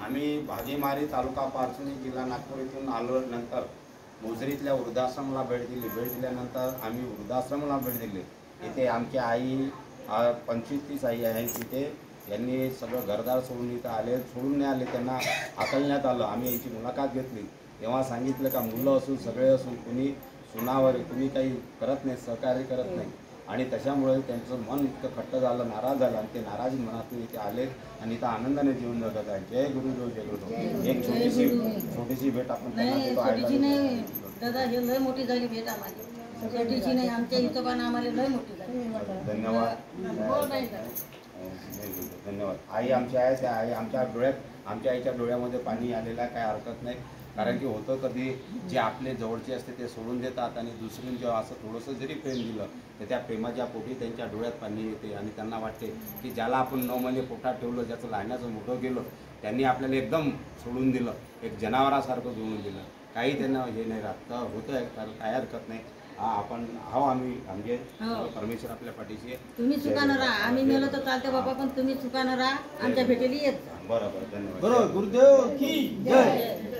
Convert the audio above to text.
आम्ही भागीमारी तालुका पारसुणी जिल्हा नागपूर इथून आलो. नंतर मोझरीतल्या वृद्धाश्रमाला भेट दिल्यानंतर आम्ही वृद्धाश्रमाला भेट दिली. इथे आमची आई 25-30 आई आहेत. तिथे यांनी सगळं घरदार सोडून इथं आले. सोडून नाही आले, त्यांना हाकलण्यात आलं. आम्ही यांची मुलाखत घेतली तेव्हा सांगितलं का मुलं असून सगळे असून कुणी सुनावर कुणी काही करत नाही, सहकार्य करत नाही. आणि त्याच्यामुळे त्यांचं मन इतकं खट्ट झालं, नाराज झालं आणि ते नाराजी मनातून इथे आले आणि इथं आनंदाने जीवन जगत आहे. जय गुरुदेव, जय गुरुदेव. एक छोटीशी भेट आपण त्यांना देतो. दादा हे लय मोठी झाली भेट आम्हाला, छोटीशी नाही, आमच्या हिशोबाने आम्हाला लय मोठी झाली. धन्यवाद. धन्यवाद. आई आमची आहे, त्या आई आमच्या आईच्या डोळ्यामध्ये पाणी आलेलं आहे, काय हरकत नाही. कारण की होतं कधी जे आपले जवळचे असते ते सोडून देतात आणि दुसरीने जेव्हा असं थोडंसं जरी प्रेम दिलं तर त्या प्रेमाच्या पोटी त्यांच्या डोळ्यात पाणी येते आणि त्यांना वाटते की ज्याला आपण 9 महिने पोटात ठेवलं, ज्याचं लहानाचं मोठं गेलं, त्यांनी आपल्याला एकदम सोडून दिलं, एक जनावरासारखं जोडून दिलं. काही त्यांना हे नाही राहत. तर होतं आहे, काय हरकत नाही. आपण आम्ही म्हणजे परमेश्वर आपल्या पाठीशी आहे. तुम्ही चुकानं राहा, आम्ही मेलो तर चालते बाबा, पण तुम्ही चुकानं राहा, आमच्या भेटेली येत. बरोबर. धन्यवाद. बरोबर. गुरुदेव की जय.